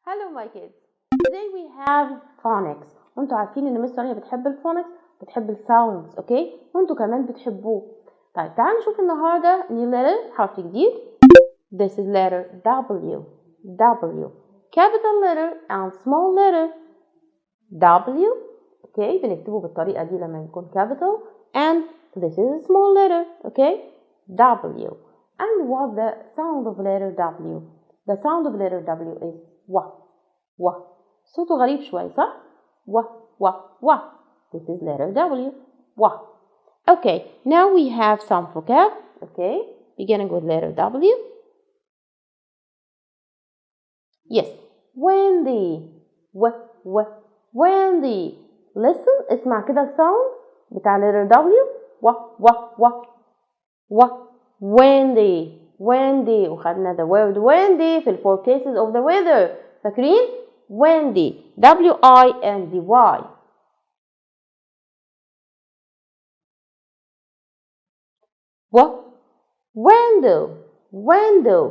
Hello my kids. Today we have phonics. وانتوا عارفين ان مس رانيا بتحب الفونكس، بتحب الساوندز، اوكي؟ وانتوا كمان بتحبوه. طيب تعالوا نشوف النهارده new letter، حرف جديد. This is letter W. W. Capital letter and small letter. W. اوكي؟ بنكتبه بالطريقة دي لما يكون capital. And this is a small letter. اوكي؟ W. And what's the sound of letter W? The sound of letter W is و. صوته غريب شوي صح؟ و. This is letter W. و. Okay, now we have some vocab. Okay, beginning with letter W. Yes, windy. windy. Listen, اسمع كده الساوند بتاع letter W. و. windy. وخدنا the word windy في four cases of the weather. فاكرين؟ windy. W-I-N-D-Y. window.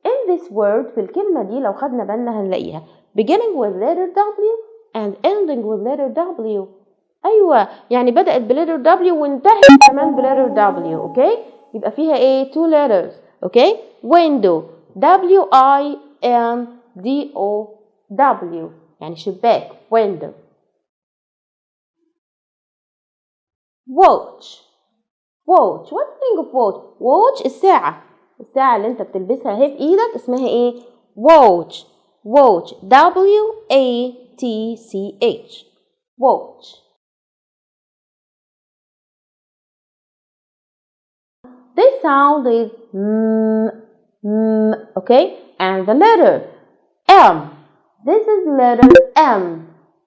In this word في الكلمة دي لو خدنا بالنا هنلاقيها beginning with letter W and ending with letter W. أيوة يعني بدأت بletter W وانتهت كمان بletter W. أوكي؟ يبقى فيها إيه؟ two letters. أوكي؟ window. W-I-N-D-O-W يعني شباك. window. watch. What do you think of watch? watch الساعة اللي انت بتلبسها اهي في ايدك اسمها ايه؟ watch. W-A-T-C-H. watch. This sound is okay, and the letter M. This is letter M.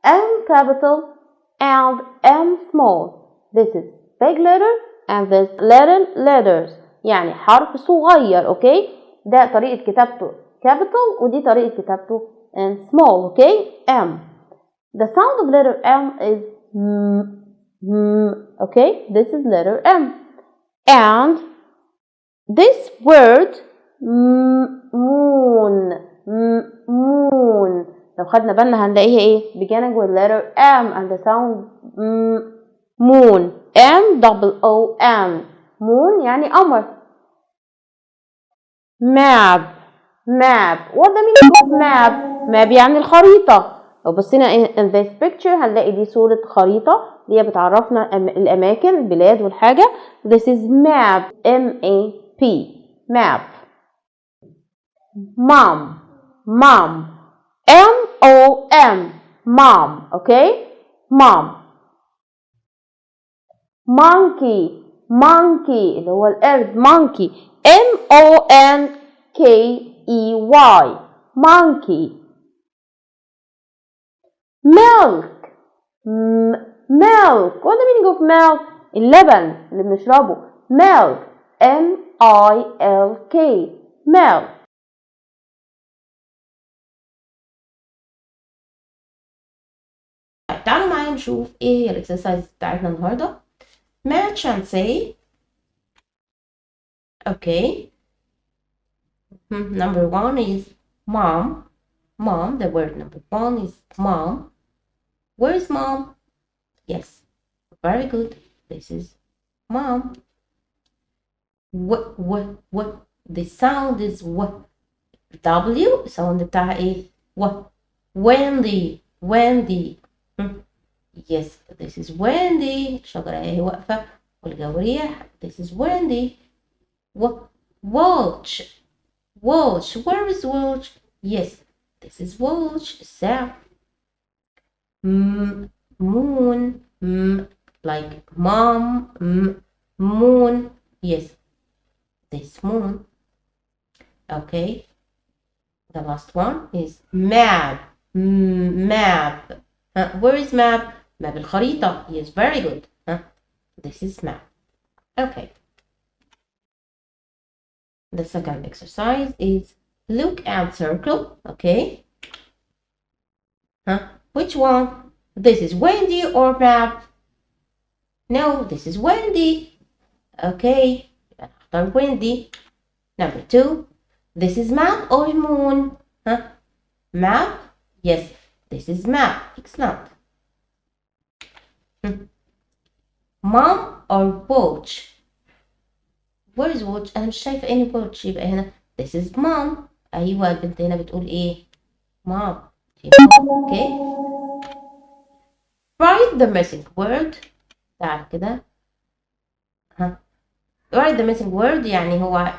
M capital and M small. This is big letter and this little letters. يعني حرف صغير. اوكي؟ ده طريقة كتابته capital ودي طريقة كتابته in small. اوكي؟ M. The sound of letter M is okay? This is letter M. And this word moon. لو خدنا بالنا هنلاقيها ايه؟ beginning with letter M and the sound moon. M-O-O-N. moon يعني قمر. map. what the meaning of map يعني الخريطة. لو بصينا in this picture هنلاقي دي صورة خريطة اللي هي بتعرفنا الأماكن البلاد والحاجة. This is map. M-A-P. map. mom. M-O-M. mom. okay? mom. monkey اللي هو القرد. monkey. M-O-N-K-E-Y. monkey. milk. what the meaning of milk? اللبن اللي بنشربه. milk. M-I-L-K. milk. تعالوا معايا نشوف ايه هي الاكسرسايز بتاعتنا النهارده. match and say. Okay. Number one is mom. The word number one is mom. Where is mom? Yes. Very good. This is mom. The sound is W. sound بتاعها ايه؟ windy. Yes, this is windy. الشجرة اهي واقفة والجو ريح. This is windy. watch. Where is watch? Yes, this is watch. الساعة. moon. like mom. moon. Yes, this moon. Okay. The last one is map. Where is map? map الخريطة. Yes, very good. This is map. Okay. The second exercise is look and circle. Okay. Which one? This is windy or map? No, this is windy. Okay. After windy. Number two. This is map or moon? Map Yes, this is map. Excellent. Mom or watch? Where is watch؟ أنا مش شايفة any watch، يبقى هنا this is mom. أيوة البنت هنا بتقول إيه؟ mom. Okay. Write the missing word. تعال كده. Write the missing word يعني هو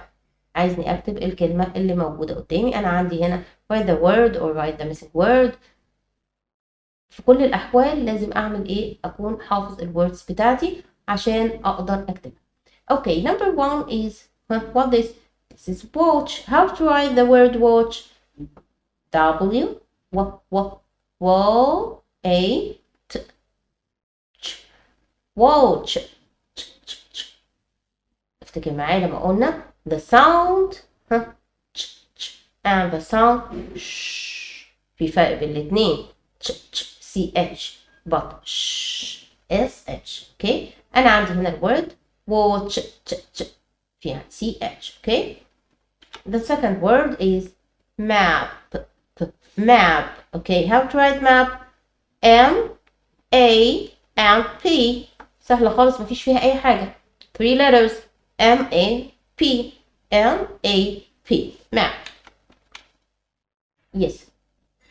عايزني أكتب الكلمة اللي موجودة قدامي. أنا عندي هنا write the word or write the missing word. في كل الأحوال لازم أعمل إيه؟ أكون حافظ الوردز بتاعتي عشان أقدر أكتبها. Okay, number one is what this? This is watch. How to write the word watch? W A T ch watch. افتكر معايا لما قلنا the sound and the sound sh. في فرق بين الاتنين CH but SH. okay. أنا عندي هنا الورد watch فيها CH. okay. The second word is map. Map. Okay. How to write map? M A and P. سهلة خالص مفيش فيها أي حاجة. 3 letters M A P M A P. map. Yes.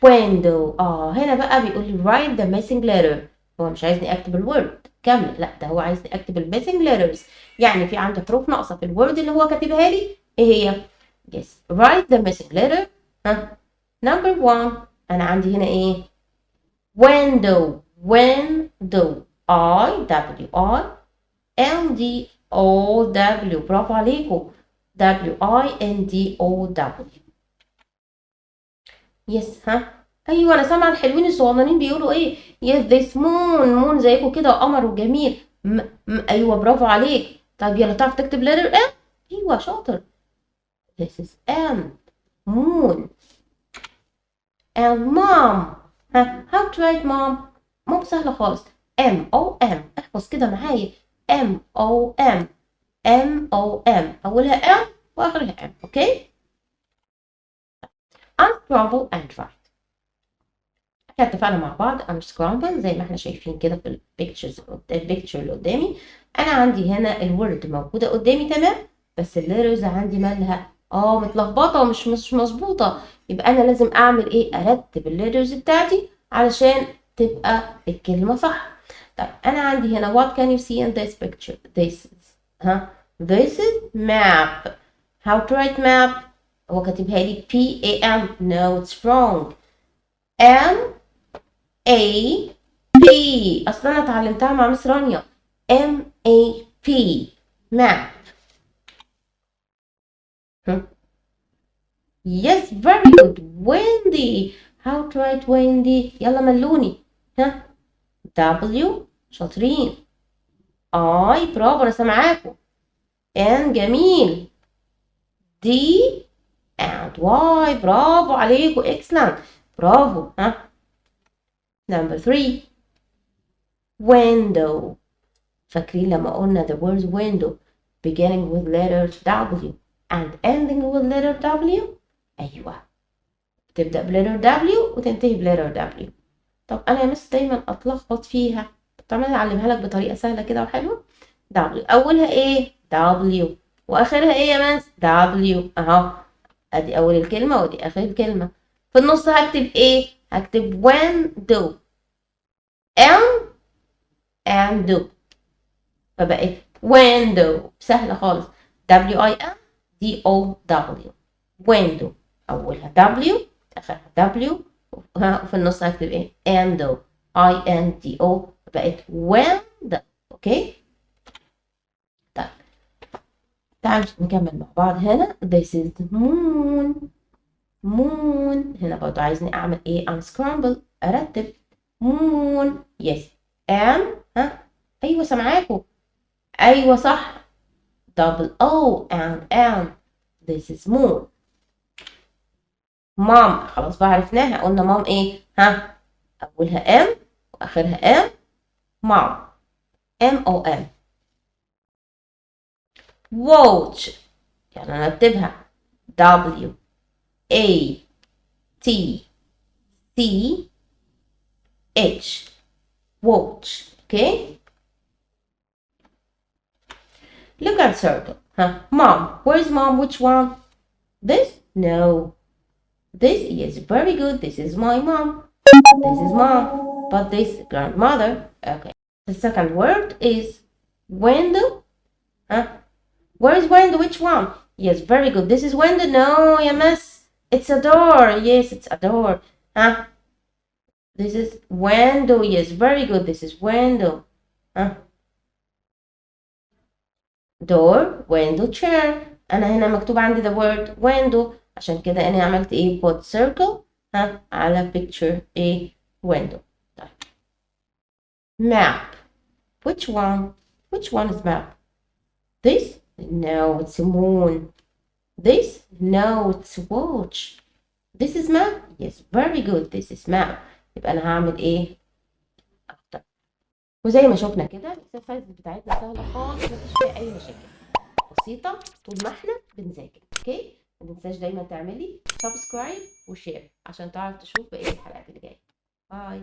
window. هنا بقى بيقول لي write the missing letter. هو مش عايزني اكتب الورد كامله، لا ده هو عايزني اكتب الميسنج letters. يعني في عندي حروف ناقصه في الورد اللي هو كاتبها لي. ايه هي؟ yes write the missing letter. number one انا عندي هنا ايه؟ window. I W I N D O W. برافو عليكم. W I N D O W. يس ايوه انا سامعه الحلوين الصغننين بيقولوا ايه؟ يس this moon زيكم كده وقمر وجميل. ايوه برافو عليك. طيب يلا تعرف تكتب letter M؟ ايوه شاطر. this is M moon. and mom. how to write mom؟ مو سهله خالص. M O M. احفظ كده معايا M O M M O M. اولها M واخرها M. اوكي. unscramble and write. احنا اتفقنا مع بعض unscramble زي ما احنا شايفين كده في البيكتشر اللي قدامي. انا عندي هنا الورد موجوده قدامي تمام، بس الليترز عندي مالها متلخبطه ومش مظبوطه. يبقى انا لازم اعمل ايه؟ ارتب الليترز بتاعتي علشان تبقى الكلمه صح. طيب انا عندي هنا what can you see in this picture? this is map. how to write map؟ هو كاتبها لي PAM. no it's wrong. M A P. اصلا انا اتعلمتها مع مس رانيا. M A P map. yes very good. windy. how to write windy؟ يلا ملوني. W شاطرين. I برافو انا سامعاكم. N جميل. D and Y برافو عليكم. excellent. برافو. number 3 window. فاكرين لما قلنا the word window beginning with letter W and ending with letter W؟ أيوة تبدأ بletter W وتنتهي بletter W. طب أنا يا مس دايما أتلخبط فيها. طب أنا أعلمها لك بطريقة سهلة كده وحلوة. W أولها إيه؟ W وآخرها إيه يا مس؟ W. أهو أدي أول الكلمة وأدي آخر الكلمة. في النص هكتب إيه؟ هكتب window M and do. فبقت window. سهلة خالص. WINDOW. window أولها W آخرها W وفي النص هكتب إيه؟ endo INDO. بقت window. أوكي؟ طيب تعالوا نكمل مع بعض هنا. this is moon. هنا برضه عايزني أعمل إيه؟ unscramble أرتب. moon yes M أيوة سامعاكم. أيوة صح. double O and M. this is moon. mom خلاص بقى عرفناها. قلنا mom إيه؟ أولها M وآخرها M. mom MOM. watch يعني نرتبها W A T watch. Okay? Look at circle. Mom. Where's mom? Which one? This? No. This? Yes, very good. This is my mom. This is mom. But this grandmother. Okay. The second word is window. Where is window? Which one? Yes, very good. This is window. No, you miss. It's a door. Yes, it's a door. This is window. Yes, very good. This is window. Door, window, chair. أنا هنا مكتوب عندي the word window، عشان كده أنا عملت إيه؟ put circle على picture a window. طيب. Map. Which one? Which one is map? This? No, it's a moon. This? No, it's a watch. This is map? Yes, very good. This is map. يبقى أنا هعمل إيه؟ وزي ما شفنا كده الإكسرسايز بتاعتنا سهلة خالص، مفيش فيها أي مشاكل، بسيطة طول ما احنا بنذاكر. اوكي؟ ما تنساش دايما تعملي سبسكرايب وشير عشان تعرف تشوف بقية الحلقات اللي جاية. باي.